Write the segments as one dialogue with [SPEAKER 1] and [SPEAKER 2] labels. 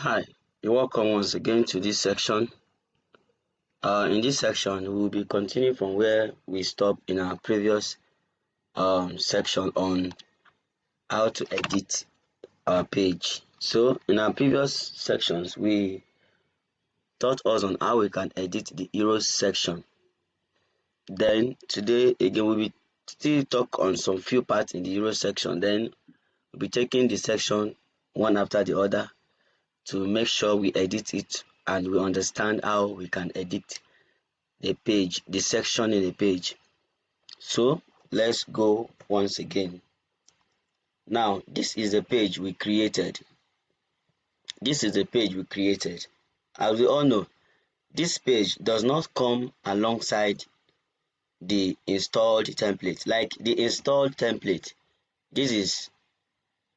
[SPEAKER 1] Hi, you're welcome once again to this section. In this section, we will be continuing from where we stopped in our previous section on how to edit our page. So, in our previous sections, we taught us on how we can edit the heroes section. Then today again, we'll be still talk on some few parts in the heroes section. Then we'll be taking the section one after the other to make sure we edit it and we understand how we can edit the page, the section in the page. So let's go once again. Now this is the page we created. As we all know, this page does not come alongside the installed template. Like the installed template, this is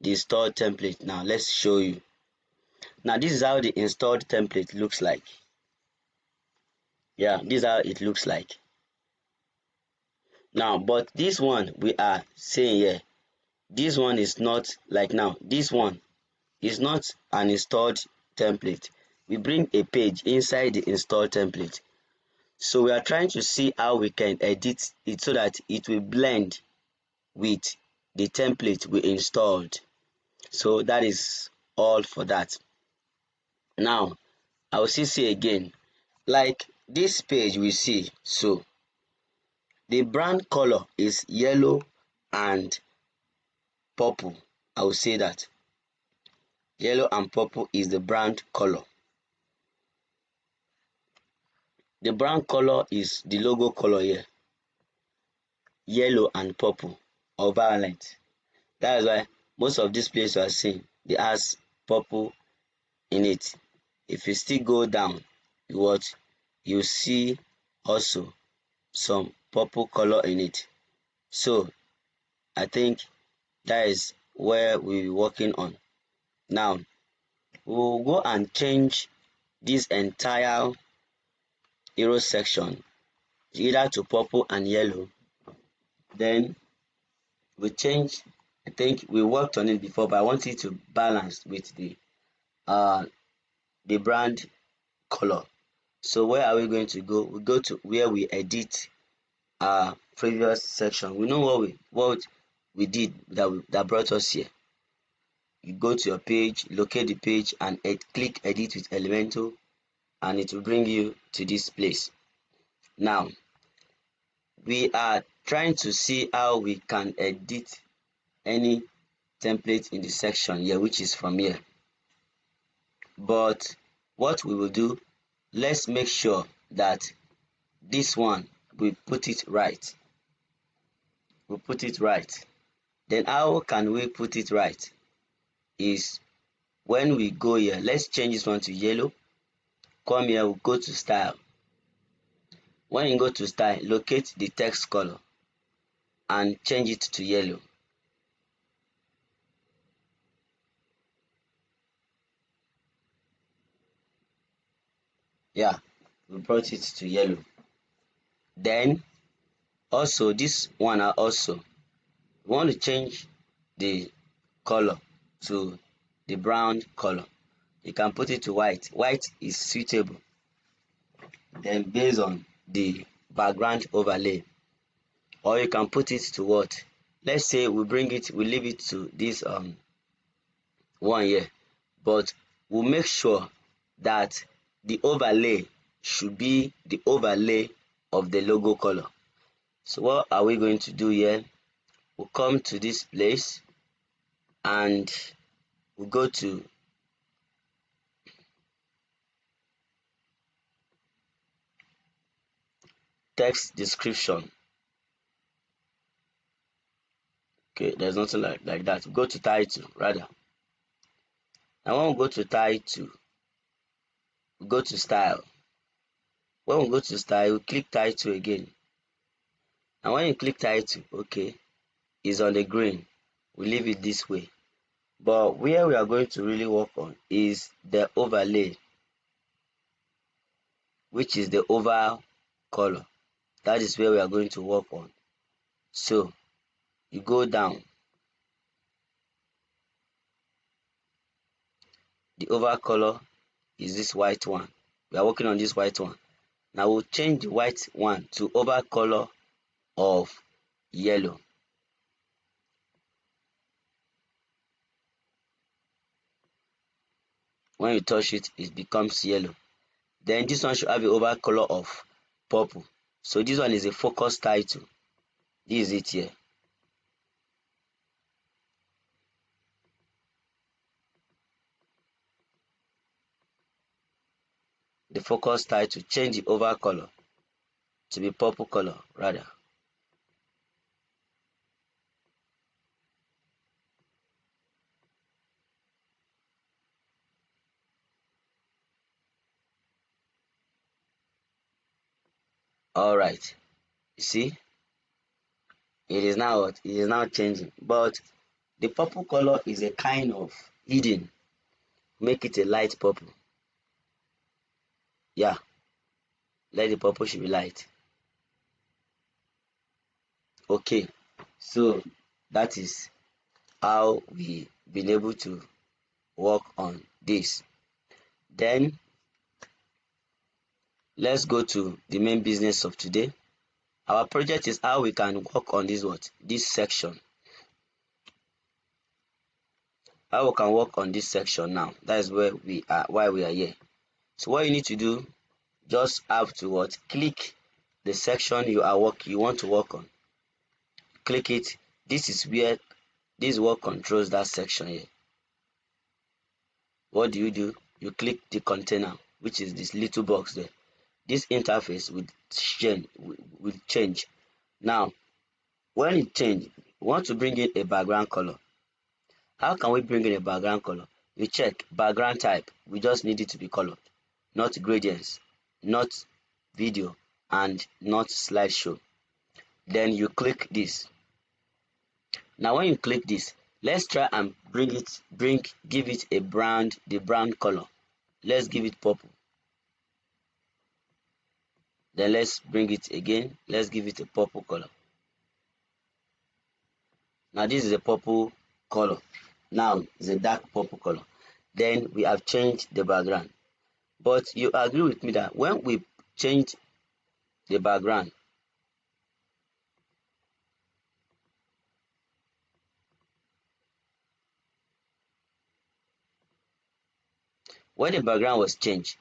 [SPEAKER 1] the installed template. Now let's show you. Now this is how the installed template looks like. Yeah, this is how it looks like. Now, but this one we are saying here, this one is not like now. This one is not an installed template. We bring a page inside the installed template. So we are trying to see how we can edit it so that it will blend with the template we installed. So that is all for that. Now, I will still say again, like this page we see, so the brand color is yellow and purple. I will say that yellow and purple is the brand color. The brand color is the logo color here, yellow and purple or violet. That is why most of these places you are seeing, they has purple in it. If you still go down, you see also some purple color in it. So I think that is where we're working on. Now we'll go and change this entire hero section either to purple and yellow. Then we change, I think we worked on it before, but I want it to balance with the brand color. So where are we going to go? We go to where we edit our previous section. We know what we did that brought us here. You go to your page, locate the page, and click edit with Elementor, and it will bring you to this place. Now we are trying to see how we can edit any template in the section here, which is from here. But what we will do, let's make sure that this one we put it right. We put it right. Then how can we put it right? Is when we go here, let's change this one to yellow. Come here, we'll go to style. When you go to style, locate the text color and change it to yellow. Yeah, we brought it to yellow. Then also this one also we want to change the color to the brown color. You can put it to white. White is suitable. Then based on the background overlay, or you can put it to what? Let's say we leave it to this one here, but we'll make sure that the overlay should be the overlay of the logo color. So what are we going to do here? We'll come to this place and we'll go to text description. Okay, there's nothing like that. We'll go to title rather. And when we go to title, we go to style. When we go to style, we click title again. And when you click title, okay, it's on the green. We leave it this way. But where we are going to really work on is the overlay, which is the overall color. That is where we are going to work on. So you go down. The overall color is this white one. We are working on this white one. Now we'll change the white one to overall color of yellow. When you touch it, it becomes yellow. Then this one should have an overall color of purple. So this one is a focus title. This is it here. The focus title, change the overall color to be purple color rather. Alright, you see, it is now what? It is now changing. But the purple color is a kind of hidden. Make it a light purple. Yeah, let the purple should be light. Okay, so that is how we been able to work on this. Then let's go to the main business of today. Our project is how we can work on this section. How we can work on this section now. That is where we are, why we are here. So what you need to do, just have to click the section you want to work on. Click it. This is where this work controls that section here. What do? You click the container, which is this little box there. This interface will change. Now, when it changes, we want to bring in a background color. How can we bring in a background color? You check background type. We just need it to be colored, not gradients, not video, and not slideshow. Then you click this. Now when you click this, let's try and give it the brown color. Let's give it purple. Then let's bring it again. Let's give it a purple color. Now this is a purple color. Now it's a dark purple color. Then we have changed the background. But you agree with me that when we change the background, when the background was changed,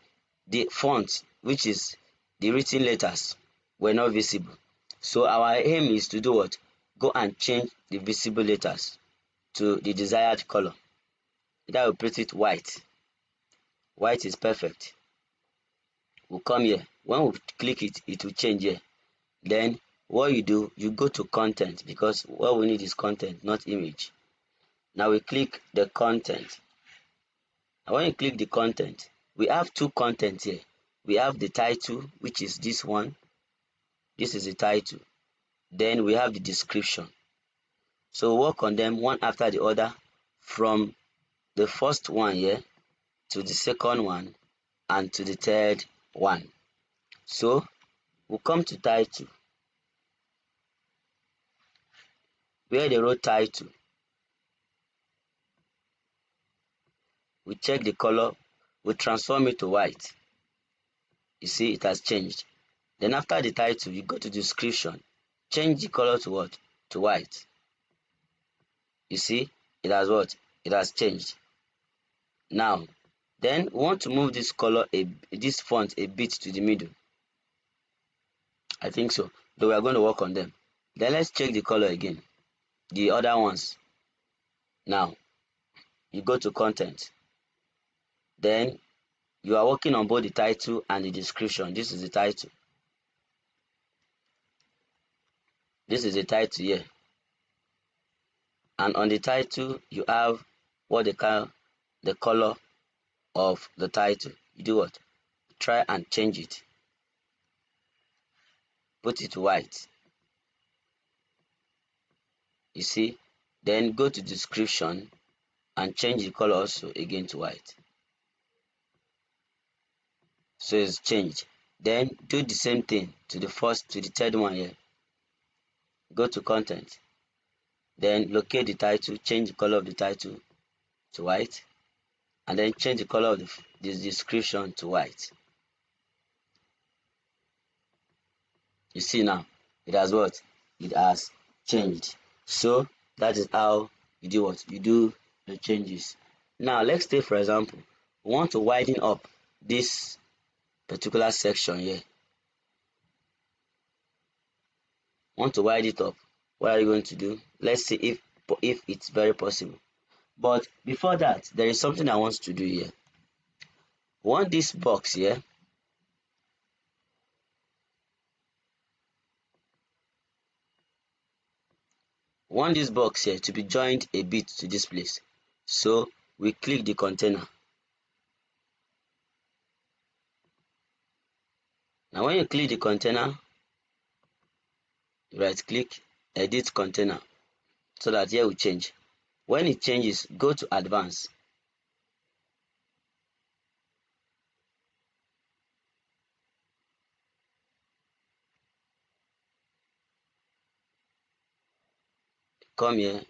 [SPEAKER 1] the font, which is the written letters, were not visible. So our aim is to do what? Go and change the visible letters to the desired color. That will put it white. White is perfect. We'll come here. When we click it, it will change here. Then what you do, you go to content, because what we need is content, not image. Now we click the content. And when you click the content, we have two contents here. We have the title, which is this one. This is the title. Then we have the description. So work on them one after the other, from the first one here to the second one and to the third one. So we'll come to title. Where the wrote title, we check the color, we transform it to white. You see, it has changed. Then after the title, you go to description, change the color to what? To white. You see, it has what? It has changed. Now, then we want to move this this font a bit to the middle. I think so. Though we are going to work on them. Then let's check the color again. The other ones. Now, you go to content. Then you are working on both the title and the description. This is the title. This is the title here. And on the title, you have what they call the color of the title. You do what? Try and change it. Put it white. You see? Then go to description and change the color also again to white. So it's changed. Then do the same thing to the third one here. Go to content. Then locate the title, change the color of the title to white. and then change the color of this description to white. You see now, it has what? It has changed. So that is how you do what? You do the changes. Now let's take, for example, we want to widen up this particular section here. Want to widen it up. What are you going to do? Let's see if it's very possible. But before that, there is something I want to do here. We want this box here. We want this box here to be joined a bit to this place. So we click the container. Now when you click the container, right click, edit container, so that here will change. When it changes, go to advanced. Come here.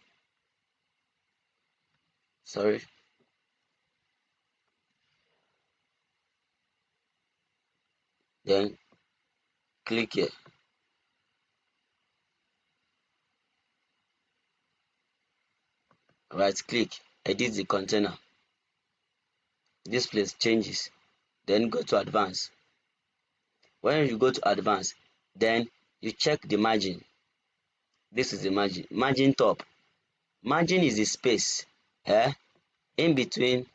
[SPEAKER 1] Sorry. Then click here. Right click, edit the container. This place changes. Then go to advanced. When you go to advanced, then you check the margin. This is the margin. Margin top. Margin is the space in between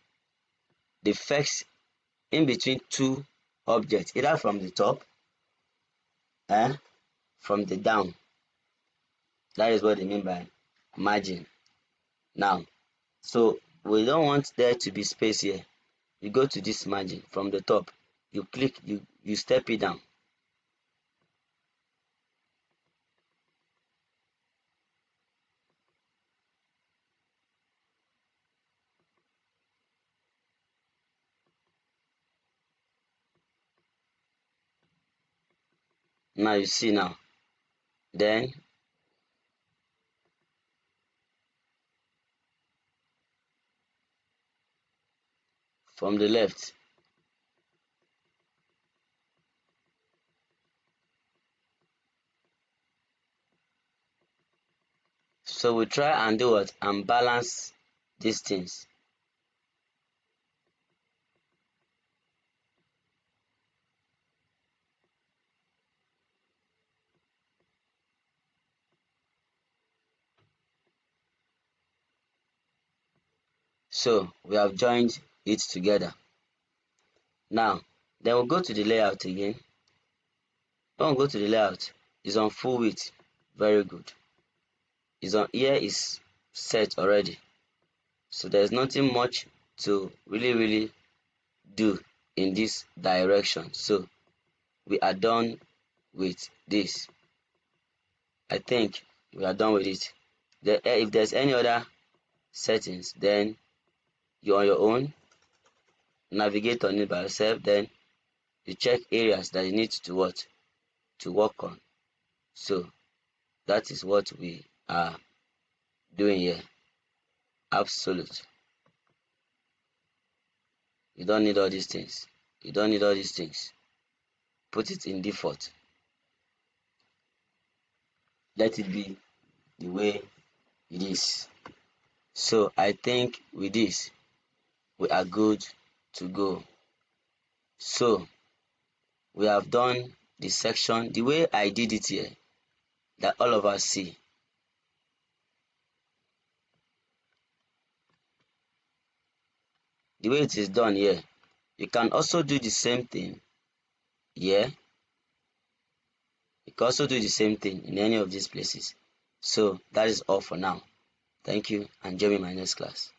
[SPEAKER 1] the first, in between two objects, either from the top from the down. That is what they mean by margin. Now, so we don't want there to be space here. You go to this margin from the top, you click, you step it down. Now you see now. Then from the left, so we try and do what? And balance these things. So we have joined it together. Now, then we'll go to the layout again. When we go to the layout, it's on full width. Very good. It's on here is set already. So there's nothing much to really do in this direction. So we are done with this. I think we are done with it. If there's any other settings, then you're on your own, navigate on it by yourself, then you check areas that you need to work on. So that is what we are doing here. Absolute. You don't need all these things. You don't need all these things. Put it in default. Let it be the way it is. So I think with this, we are good to go. So we have done the section the way I did it here, that all of us see. The way it is done here. You can also do the same thing here. You can also do the same thing in any of these places. So that is all for now. Thank you and join me in my next class.